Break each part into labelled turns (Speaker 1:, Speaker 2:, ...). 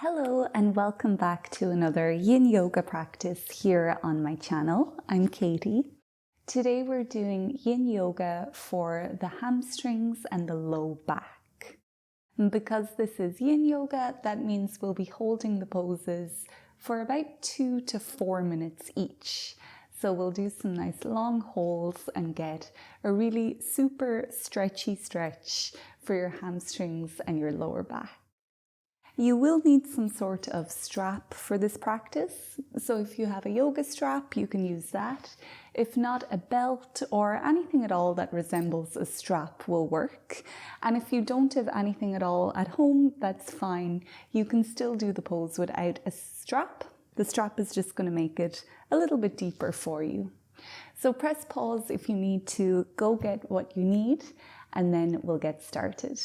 Speaker 1: Hello and welcome back to another Yin Yoga practice here on my channel. I'm Katie. Today we're doing Yin Yoga for the hamstrings and the low back. And because this is Yin Yoga, that means we'll be holding the poses for about 2 to 4 minutes each. So we'll do some nice long holds and get a really super stretchy stretch for your hamstrings and your lower back. You will need some sort of strap for this practice. So if you have a yoga strap, you can use that. If not, a belt or anything at all that resembles a strap will work. And if you don't have anything at all at home, that's fine. You can still do the pose without a strap. The strap is just going to make it a little bit deeper for you. So press pause if you need to go get what you need, and then we'll get started.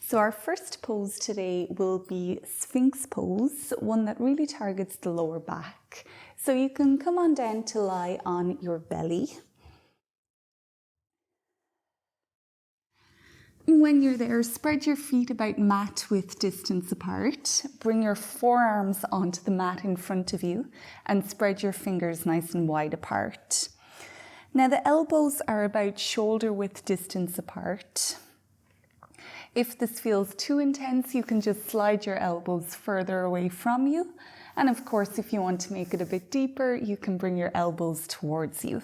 Speaker 1: So our first pose today will be Sphinx pose, one that really targets the lower back. So you can come on down to lie on your belly. When you're there, spread your feet about mat width distance apart. Bring your forearms onto the mat in front of you and spread your fingers nice and wide apart. Now the elbows are about shoulder width distance apart. If this feels too intense, you can just slide your elbows further away from you. And of course, if you want to make it a bit deeper, you can bring your elbows towards you.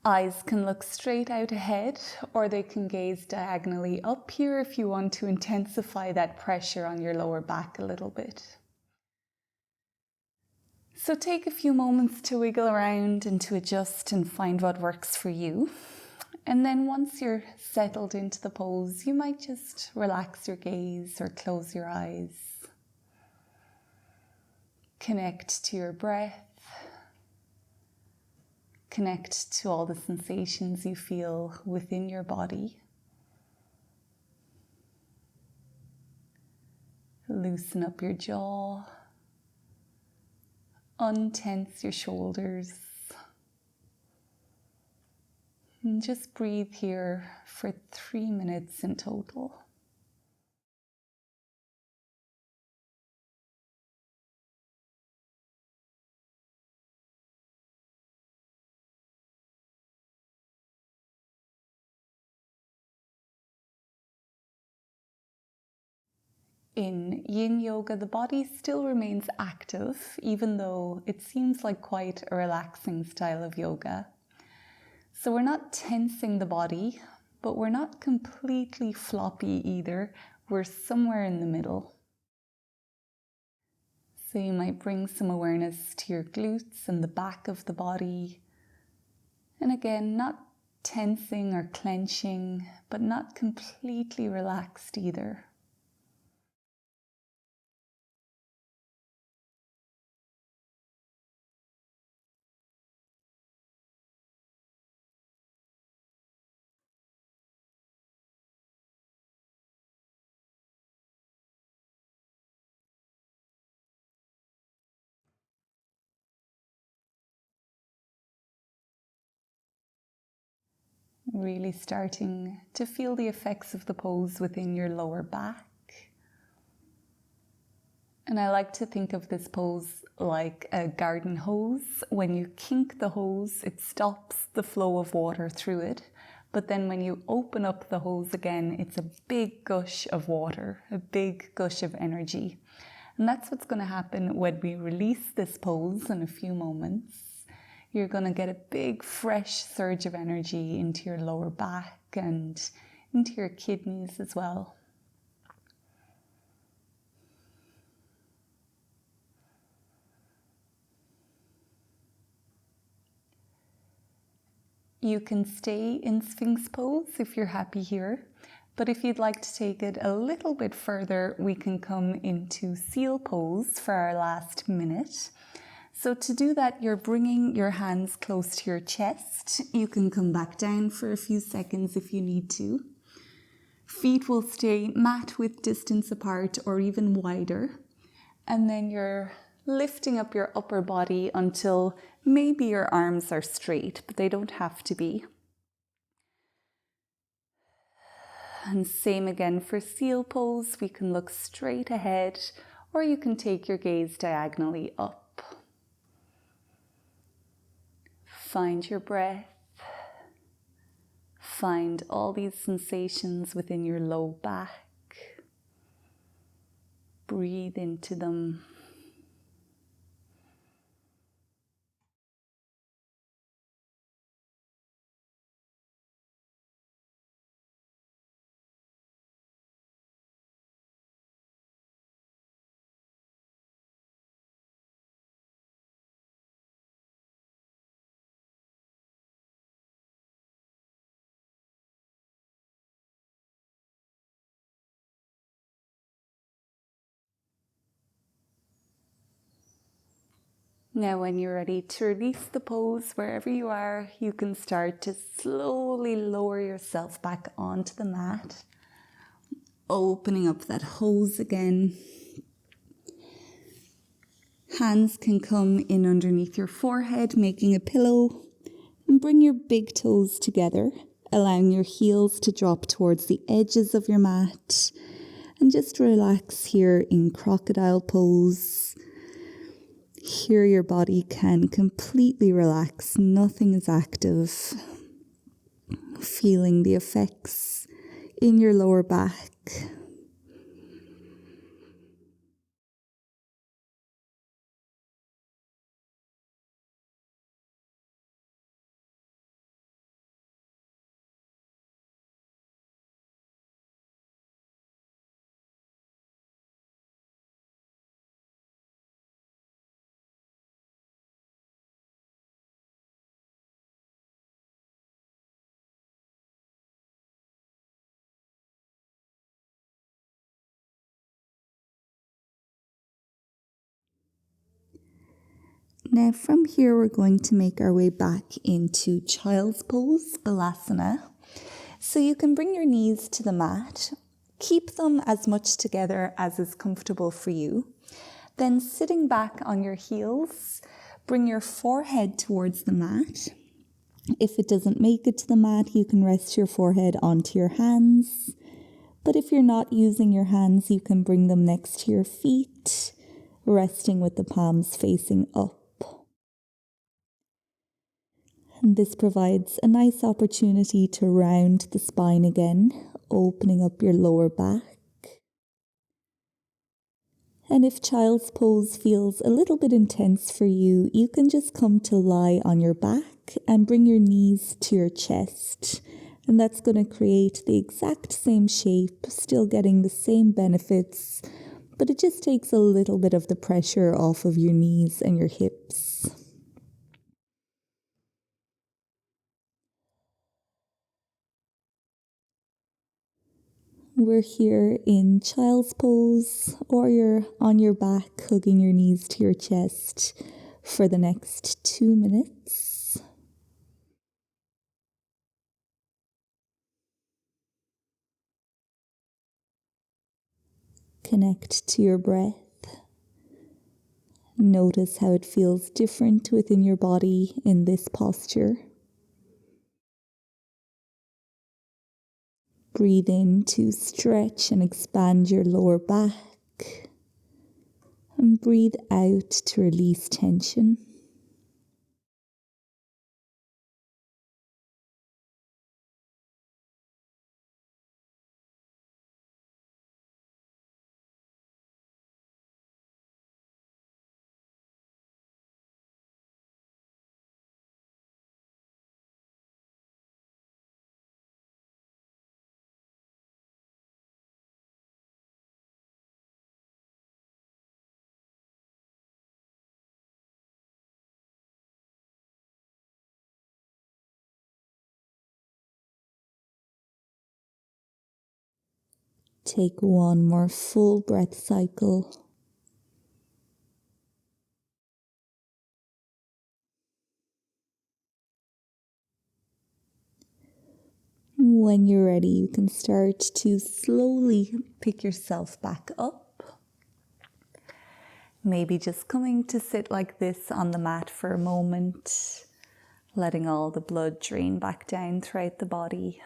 Speaker 1: Eyes can look straight out ahead, or they can gaze diagonally up here if you want to intensify that pressure on your lower back a little bit. So take a few moments to wiggle around and to adjust and find what works for you. And then once you're settled into the pose, you might just relax your gaze or close your eyes. Connect to your breath. Connect to all the sensations you feel within your body. Loosen up your jaw. Untense your shoulders. And just breathe here for 3 minutes in total. In Yin Yoga, the body still remains active, even though it seems like quite a relaxing style of yoga. So we're not tensing the body, but we're not completely floppy either. We're somewhere in the middle. So you might bring some awareness to your glutes and the back of the body. And again, not tensing or clenching, but not completely relaxed either. Really starting to feel the effects of the pose within your lower back. And I like to think of this pose like a garden hose. When you kink the hose, it stops the flow of water through it. But then when you open up the hose again, it's a big gush of water, a big gush of energy. And that's what's going to happen when we release this pose in a few moments. You're going to get a big fresh surge of energy into your lower back and into your kidneys as well. You can stay in Sphinx pose if you're happy here, but if you'd like to take it a little bit further, we can come into seal pose for our last minute. So to do that, you're bringing your hands close to your chest. You can come back down for a few seconds if you need to. Feet will stay mat width distance apart or even wider. And then you're lifting up your upper body until maybe your arms are straight, but they don't have to be. And same again for seal pose. We can look straight ahead, or you can take your gaze diagonally up. Find your breath. Find all these sensations within your low back. Breathe into them. Now when you're ready to release the pose, wherever you are, you can start to slowly lower yourself back onto the mat. Opening up that hose again. Hands can come in underneath your forehead, making a pillow. And bring your big toes together, allowing your heels to drop towards the edges of your mat. And just relax here in crocodile pose. Here your body can completely relax, nothing is active. Feeling the effects in your lower back. Now from here we're going to make our way back into child's pose, Balasana. So you can bring your knees to the mat, keep them as much together as is comfortable for you. Then sitting back on your heels, bring your forehead towards the mat. If it doesn't make it to the mat, you can rest your forehead onto your hands. But if you're not using your hands, you can bring them next to your feet, resting with the palms facing up. And this provides a nice opportunity to round the spine again, opening up your lower back. And if child's pose feels a little bit intense for you, you can just come to lie on your back and bring your knees to your chest. And that's going to create the exact same shape, still getting the same benefits, but it just takes a little bit of the pressure off of your knees and your hips. We're here in child's pose, or you're on your back, hugging your knees to your chest for the next 2 minutes. Connect to your breath. Notice how it feels different within your body in this posture. Breathe in to stretch and expand your lower back. And breathe out to release tension. Take one more full breath cycle. When you're ready, you can start to slowly pick yourself back up. Maybe just coming to sit like this on the mat for a moment, letting all the blood drain back down throughout the body.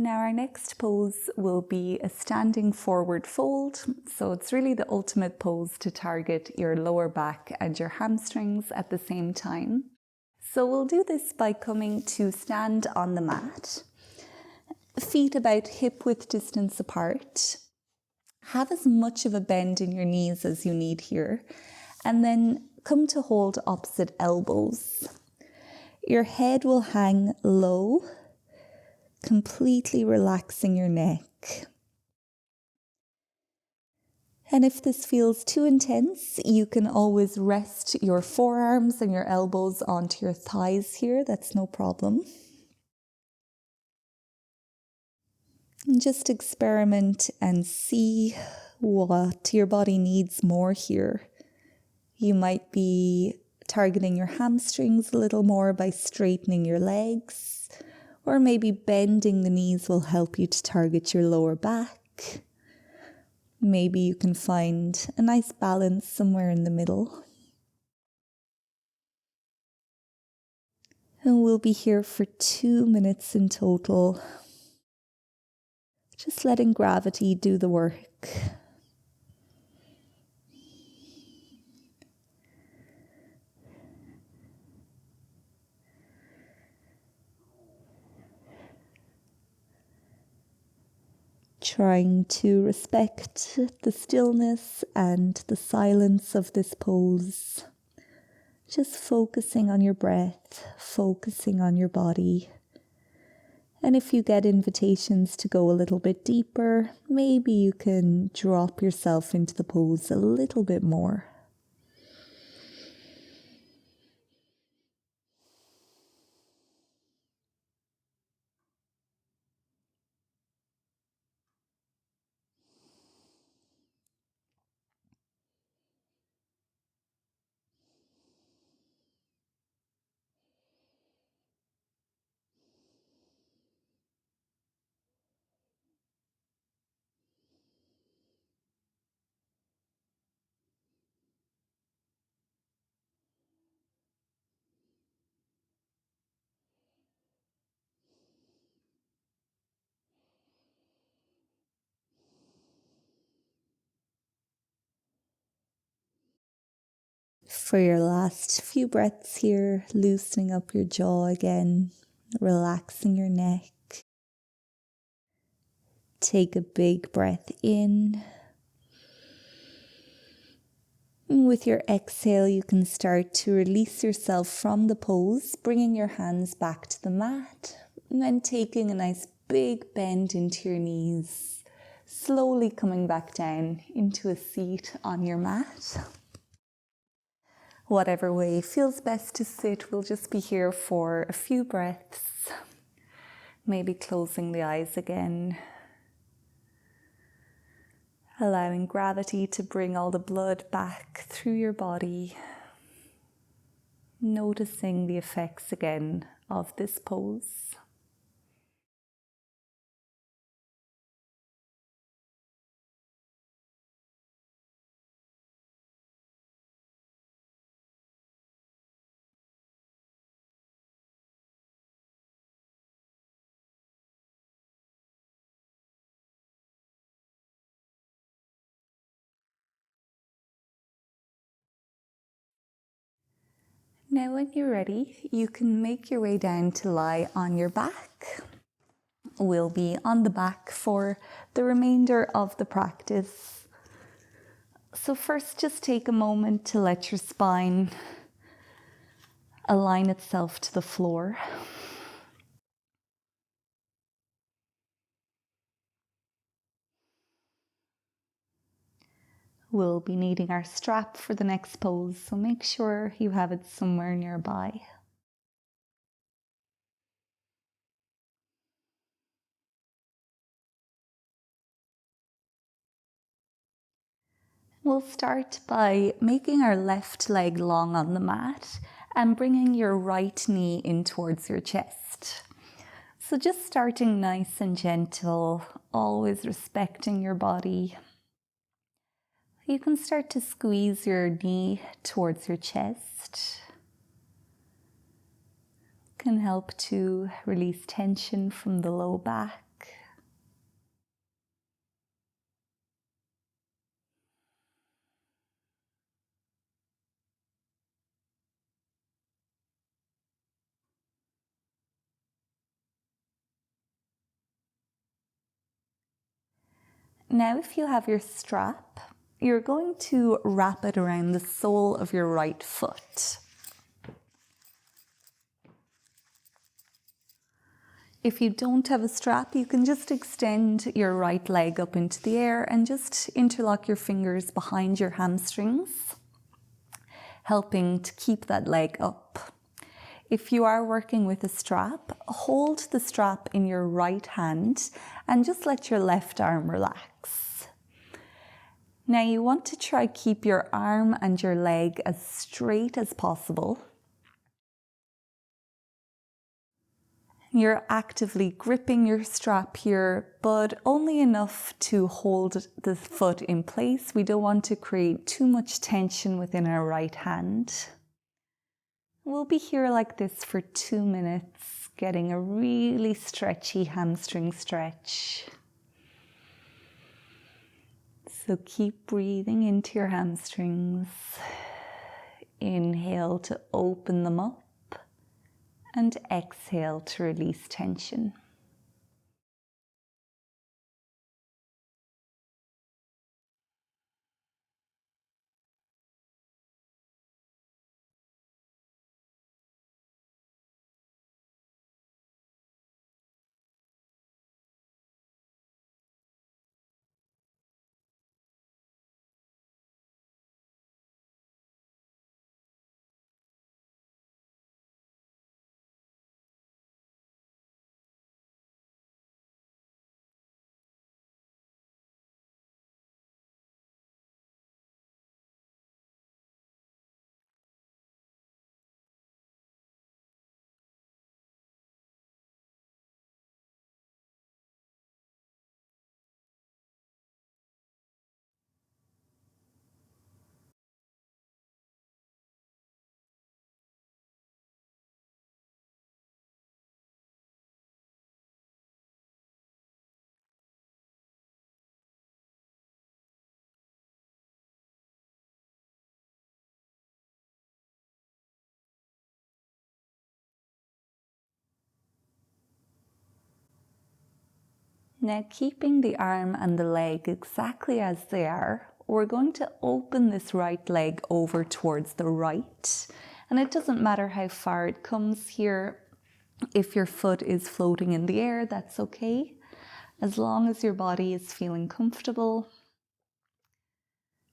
Speaker 1: Now our next pose will be a standing forward fold. So it's really the ultimate pose to target your lower back and your hamstrings at the same time. So we'll do this by coming to stand on the mat, feet about hip width distance apart. Have as much of a bend in your knees as you need here, and then come to hold opposite elbows. Your head will hang low, completely relaxing your neck. And if this feels too intense, you can always rest your forearms and your elbows onto your thighs here. That's no problem. And just experiment and see what your body needs more here. You might be targeting your hamstrings a little more by straightening your legs, or maybe bending the knees will help you to target your lower back. Maybe you can find a nice balance somewhere in the middle. And we'll be here for 2 minutes in total. Just letting gravity do the work. Trying to respect the stillness and the silence of this pose. Just focusing on your breath, focusing on your body. And if you get invitations to go a little bit deeper, maybe you can drop yourself into the pose a little bit more. For your last few breaths here, loosening up your jaw again, relaxing your neck. Take a big breath in. And with your exhale, you can start to release yourself from the pose, bringing your hands back to the mat, and then taking a nice big bend into your knees, slowly coming back down into a seat on your mat. Whatever way feels best to sit, we'll just be here for a few breaths, maybe closing the eyes again, allowing gravity to bring all the blood back through your body, noticing the effects again of this pose. Now when you're ready, you can make your way down to lie on your back. We'll be on the back for the remainder of the practice. So first, just take a moment to let your spine align itself to the floor. We'll be needing our strap for the next pose, so make sure you have it somewhere nearby. We'll start by making our left leg long on the mat and bringing your right knee in towards your chest. So just starting nice and gentle, always respecting your body. You can start to squeeze your knee towards your chest. Can help to release tension from the low back. Now if you have your strap, you're going to wrap it around the sole of your right foot. If you don't have a strap, you can just extend your right leg up into the air and just interlock your fingers behind your hamstrings, helping to keep that leg up. If you are working with a strap, hold the strap in your right hand and just let your left arm relax. Now you want to try keep your arm and your leg as straight as possible. You're actively gripping your strap here, but only enough to hold the foot in place. We don't want to create too much tension within our right hand. We'll be here like this for 2 minutes, getting a really stretchy hamstring stretch. So keep breathing into your hamstrings. Inhale to open them up. And exhale to release tension. Now, keeping the arm and the leg exactly as they are, we're going to open this right leg over towards the right. And it doesn't matter how far it comes here. If your foot is floating in the air, that's okay. As long as your body is feeling comfortable.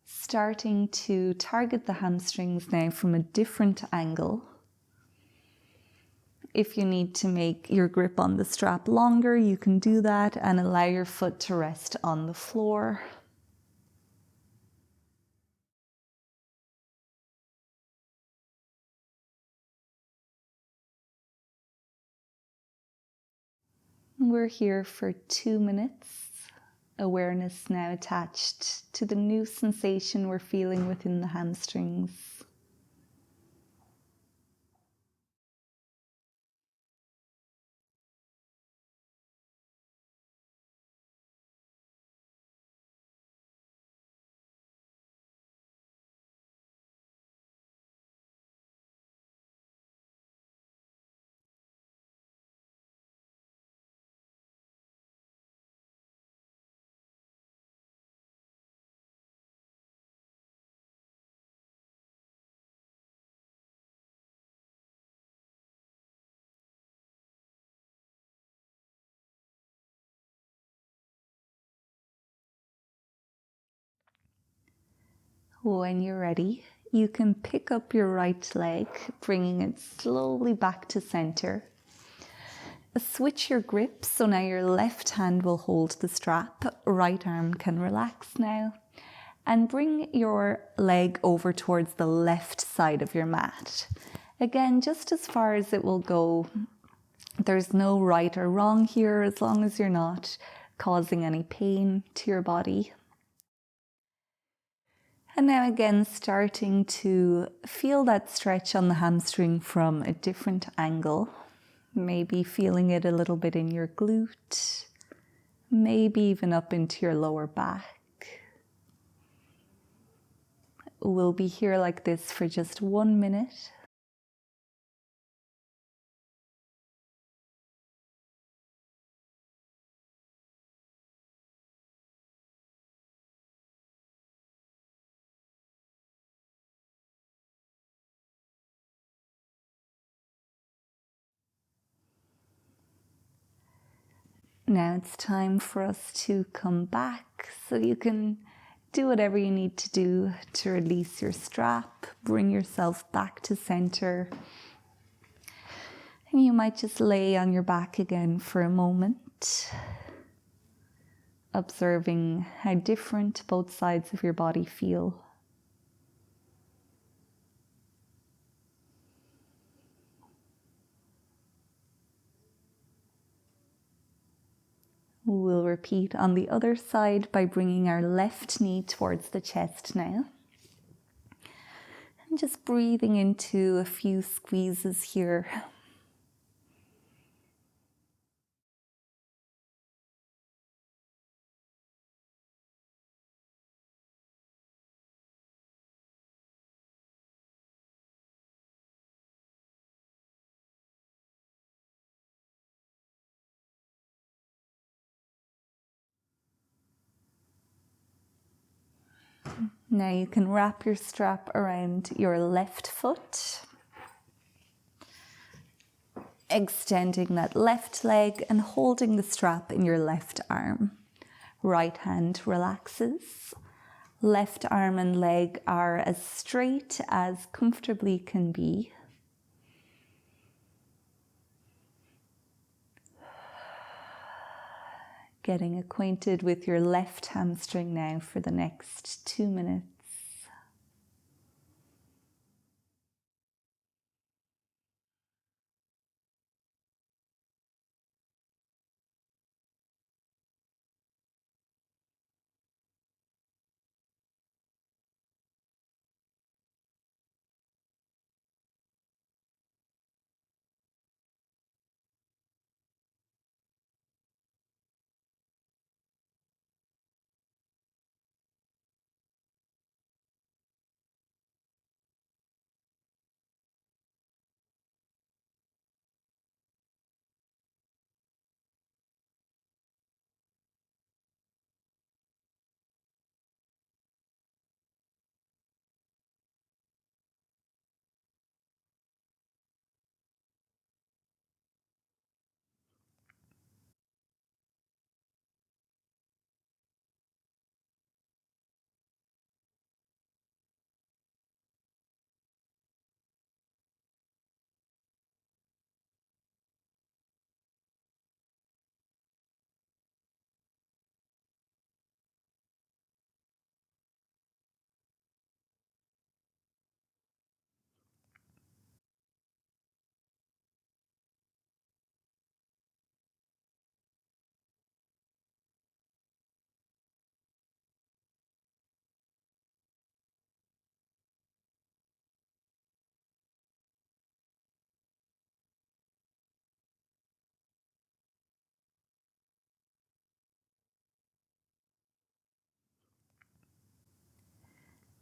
Speaker 1: Starting to target the hamstrings now from a different angle. If you need to make your grip on the strap longer, you can do that and allow your foot to rest on the floor. We're here for 2 minutes. Awareness now attached to the new sensation we're feeling within the hamstrings. When you're ready, you can pick up your right leg, bringing it slowly back to center. Switch your grip, so now your left hand will hold the strap, right arm can relax now. And bring your leg over towards the left side of your mat. Again, just as far as it will go. There's no right or wrong here, as long as you're not causing any pain to your body. And now again, starting to feel that stretch on the hamstring from a different angle. Maybe feeling it a little bit in your glute, maybe even up into your lower back. We'll be here like this for just 1 minute. Now it's time for us to come back, so you can do whatever you need to do to release your strap, bring yourself back to center. And you might just lay on your back again for a moment, observing how different both sides of your body feel. We'll repeat on the other side by bringing our left knee towards the chest now. And just breathing into a few squeezes here. Now you can wrap your strap around your left foot, extending that left leg and holding the strap in your left arm. Right hand relaxes. Left arm and leg are as straight as comfortably can be. Getting acquainted with your left hamstring now for the next 2 minutes.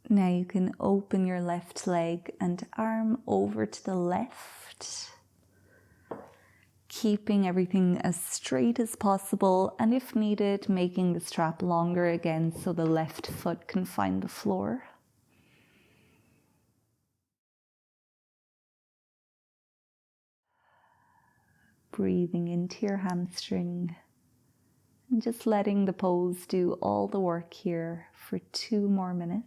Speaker 1: Now you can open your left leg and arm over to the left, keeping everything as straight as possible, and if needed, making the strap longer again so the left foot can find the floor. Breathing into your hamstring and just letting the pose do all the work here for 2 more minutes.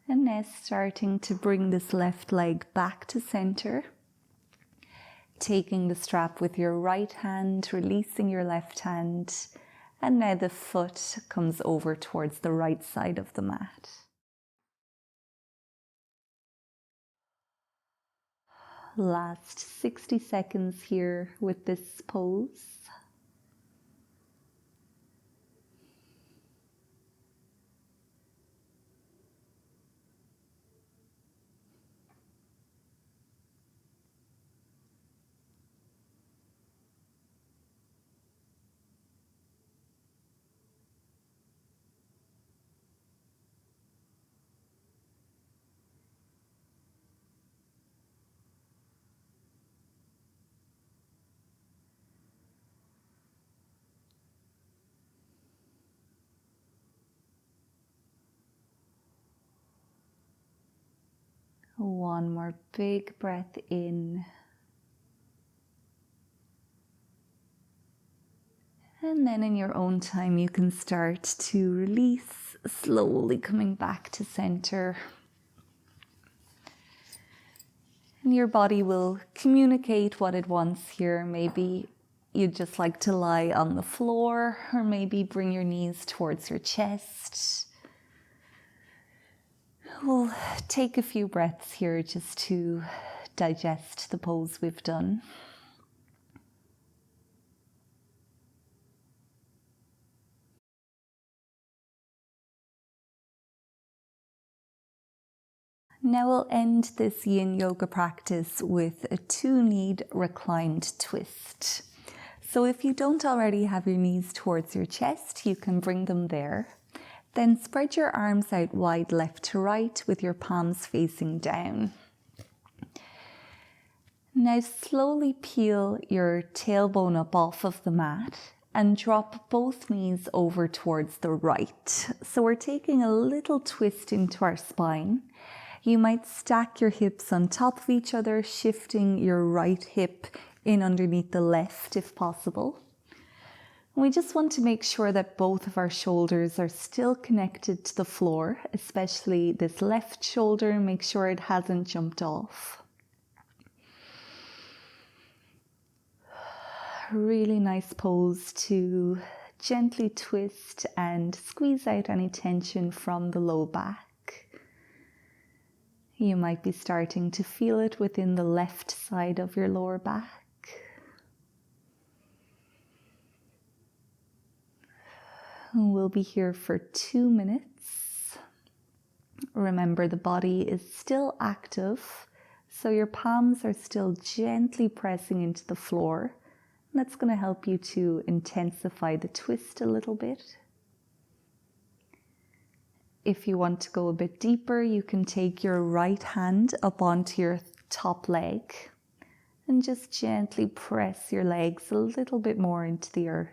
Speaker 1: And now starting to bring this left leg back to center. Taking the strap with your right hand, releasing your left hand. And now the foot comes over towards the right side of the mat. Last 60 seconds here with this pose. One more big breath in. And then in your own time, you can start to release, slowly coming back to center. And your body will communicate what it wants here. Maybe you'd just like to lie on the floor, or maybe bring your knees towards your chest. We'll take a few breaths here just to digest the pose we've done. Now we'll end this Yin Yoga practice with a 2-knee reclined twist. So if you don't already have your knees towards your chest, you can bring them there. Then spread your arms out wide left to right with your palms facing down. Now slowly peel your tailbone up off of the mat and drop both knees over towards the right. So we're taking a little twist into our spine. You might stack your hips on top of each other, shifting your right hip in underneath the left if possible. We just want to make sure that both of our shoulders are still connected to the floor, especially this left shoulder. Make sure it hasn't jumped off. Really nice pose to gently twist and squeeze out any tension from the low back. You might be starting to feel it within the left side of your lower back. We'll be here for 2 minutes. Remember, the body is still active, so your palms are still gently pressing into the floor. And that's going to help you to intensify the twist a little bit. If you want to go a bit deeper, you can take your right hand up onto your top leg and just gently press your legs a little bit more into the earth.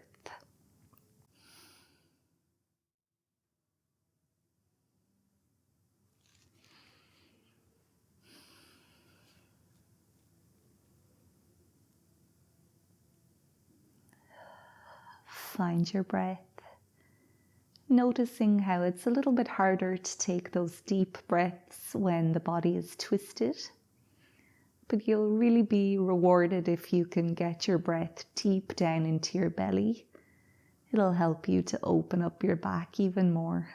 Speaker 1: Find your breath, noticing how it's a little bit harder to take those deep breaths when the body is twisted. But you'll really be rewarded if you can get your breath deep down into your belly. It'll help you to open up your back even more.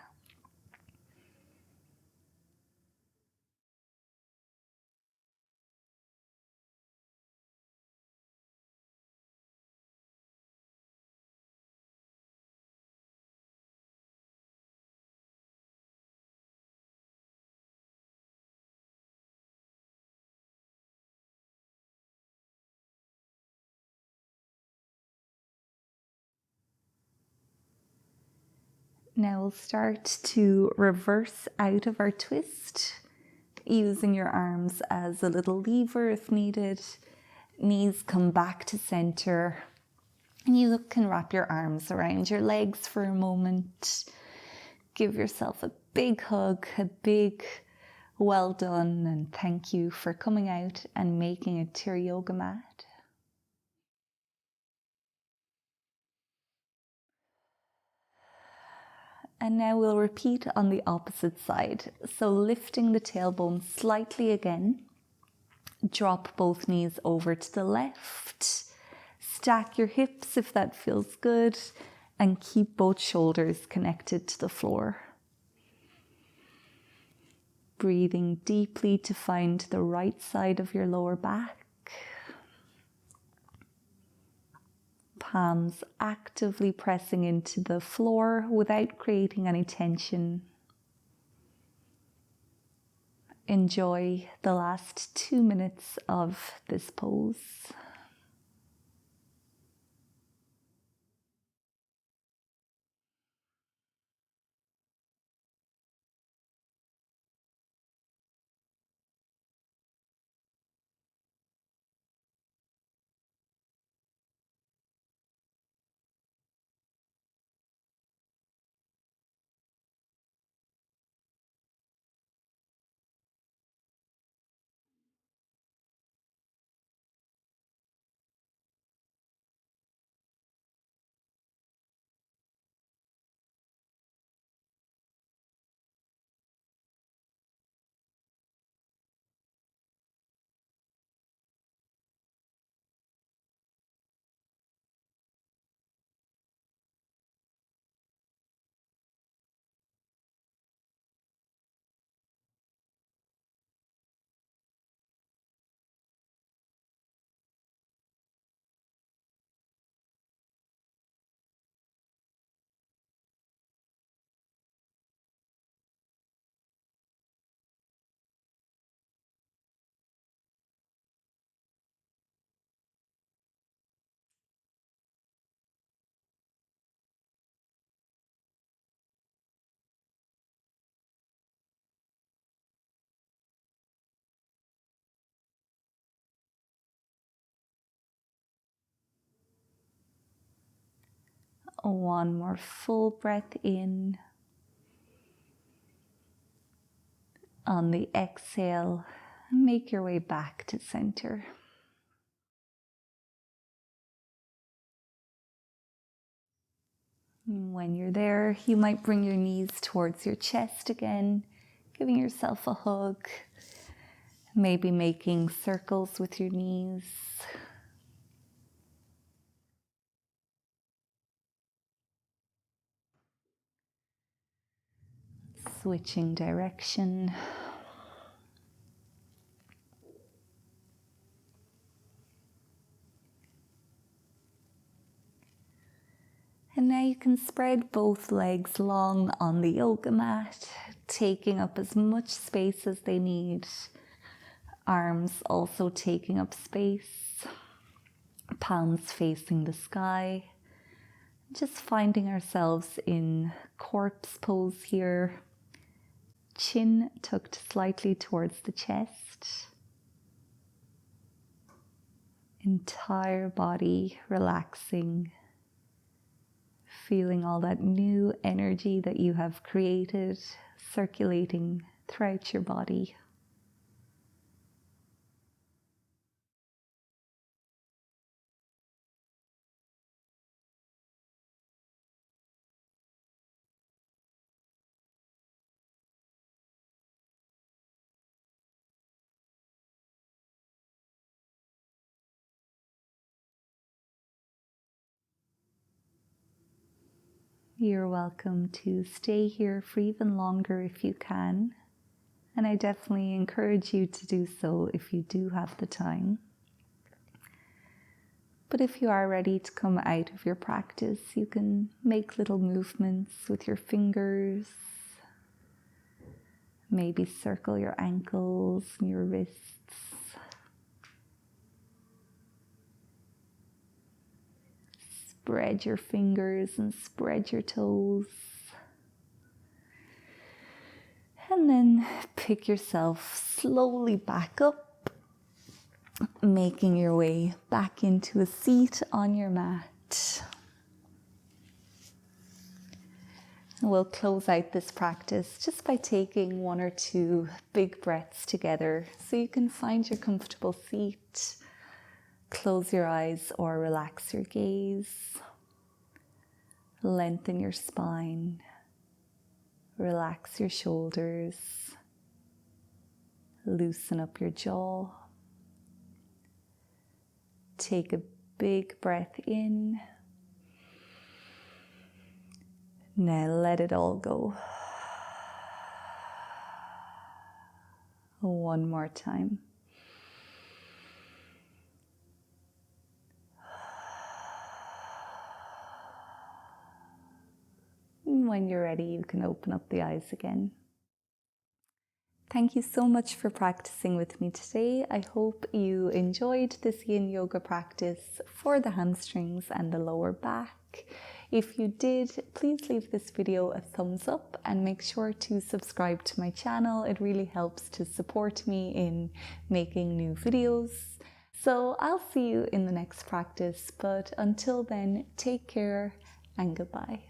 Speaker 1: Now we'll start to reverse out of our twist, using your arms as a little lever if needed. Knees come back to center. And you can wrap your arms around your legs for a moment. Give yourself a big hug, a big well done, and thank you for coming out and making it to your yoga mat. And now we'll repeat on the opposite side. So lifting the tailbone slightly again. Drop both knees over to the left. Stack your hips if that feels good. And keep both shoulders connected to the floor. Breathing deeply to find the right side of your lower back. Palms actively pressing into the floor without creating any tension. Enjoy the last 2 minutes of this pose. One more full breath in. On the exhale, make your way back to center. When you're there, you might bring your knees towards your chest again, giving yourself a hug, maybe making circles with your knees. Switching direction. And now you can spread both legs long on the yoga mat, taking up as much space as they need. Arms also taking up space. Palms facing the sky. Just finding ourselves in corpse pose here. Chin tucked slightly towards the chest. Entire body relaxing. Feeling all that new energy that you have created circulating throughout your body. You're welcome to stay here for even longer if you can. And I definitely encourage you to do so if you do have the time. But if you are ready to come out of your practice, you can make little movements with your fingers. Maybe circle your ankles and your wrists. Spread your fingers and spread your toes. And then pick yourself slowly back up, making your way back into a seat on your mat. And we'll close out this practice just by taking 1 or 2 big breaths together so you can find your comfortable seat. Close your eyes or relax your gaze. Lengthen your spine. Relax your shoulders. Loosen up your jaw. Take a big breath in. Now let it all go. One more time. When you're ready, you can open up the eyes again. Thank you so much for practicing with me today. I hope you enjoyed this Yin Yoga practice for the hamstrings and the lower back. If you did, please leave this video a thumbs up and make sure to subscribe to my channel. It really helps to support me in making new videos. So I'll see you in the next practice, but until then, take care and goodbye.